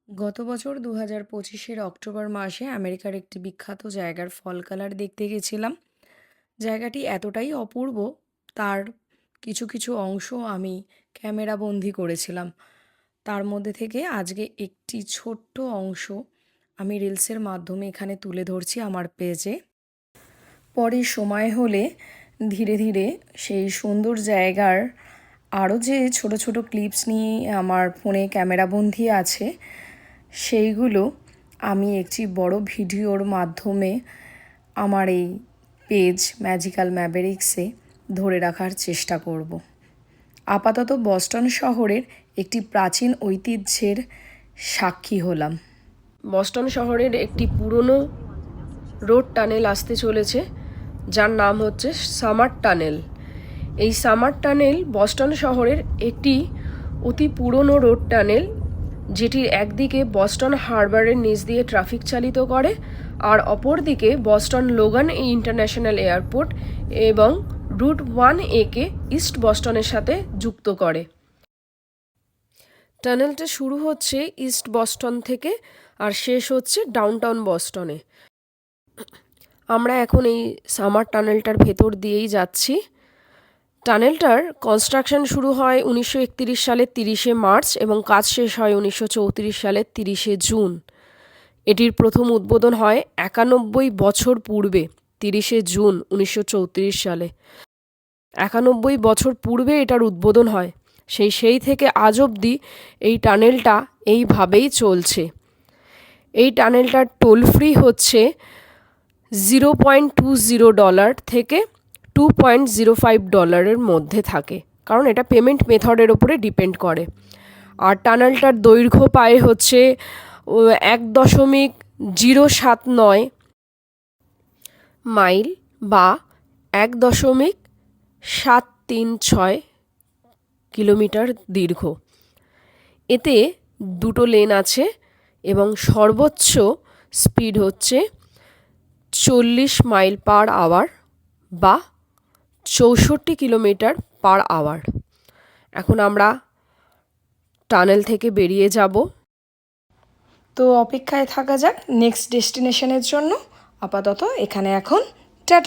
গত বছর 2025-এর অক্টোবর মাসে আমেরিকার একটি বিখ্যাত জায়গার ফল কালার দেখতে গেছিলাম। জায়গাটি এতটাই অপূর্ব, তার কিছু কিছু অংশ আমি ক্যামেরাবন্দি করেছিলাম। তার মধ্যে থেকে আজকে একটি ছোট্ট অংশ আমি রিলসের মাধ্যমে এখানে তুলে ধরছি আমার পেজে। পরে সময় হলে ধীরে ধীরে সেই সুন্দর জায়গার আরও যে ছোট ছোট ক্লিপস নিয়ে আমার ফোনে ক্যামেরাবন্দি আছে, সেইগুলো আমি একটি বড় ভিডিওর মাধ্যমে আমার এই পেজ ম্যাজিক্যাল ম্যাভেরিক্সে ধরে রাখার চেষ্টা করব। আপাতত বস্টন শহরের একটি প্রাচীন ঐতিহ্যের সাক্ষী হলাম। বস্টন শহরের একটি পুরনো রোড টানেল আসতে চলেছে, যার নাম হচ্ছে সামার টানেল। এই সামার টানেল বস্টন শহরের একটি অতি পুরনো রোড টানেল, যেটির একদিকে বস্টন হারবারের নিচ দিয়ে ট্রাফিক চালিত করে, আর অপরদিকে বস্টন লোগান ইন্টারন্যাশনাল এয়ারপোর্ট এবং রুট 1A কে ইস্ট বস্টনের সাথে যুক্ত করে। টানেলটা শুরু হচ্ছে ইস্ট বস্টন থেকে আর শেষ হচ্ছে ডাউনটাউন বস্টনে। আমরা এখন এই সামার টানেলটার ভেতর দিয়েই যাচ্ছি। টানেলটার কনস্ট্রাকশন শুরু হয় 1931 সালের 30শে মার্চ এবং কাজ শেষ হয় 1934 সালের 30শে জুন। এটির প্রথম উদ্বোধন হয় 91 বছর পূর্বে 30শে জুন 1934 সালে। 91 বছর পূর্বে এটার উদ্বোধন হয়। সেই থেকে আজ অবধি এই টানেলটা এইভাবেই চলছে। এই টানেলটার টোল ফ্রি হচ্ছে $0.20 থেকে $2.05 মধ্যে থাকে, কারণ এটা পেমেন্ট মেথডের ওপরে ডিপেন্ড করে। আর টানেলটার দৈর্ঘ্য পায় হচ্ছে 1.079 মাইল বা 1.736 কিলোমিটার দীর্ঘ। এতে দুটো লেন আছে এবং সর্বোচ্চ স্পিড হচ্ছে 40 মাইল পার আওয়ার বা 64 কিলোমিটার পার আওয়ার। এখন আমরা টানেল থেকে বেরিয়ে যাব। তো অপেক্ষায় থাকা যাক নেক্সট ডেস্টিনেশনের জন্য। আপাতত এখানে এখন টাটা।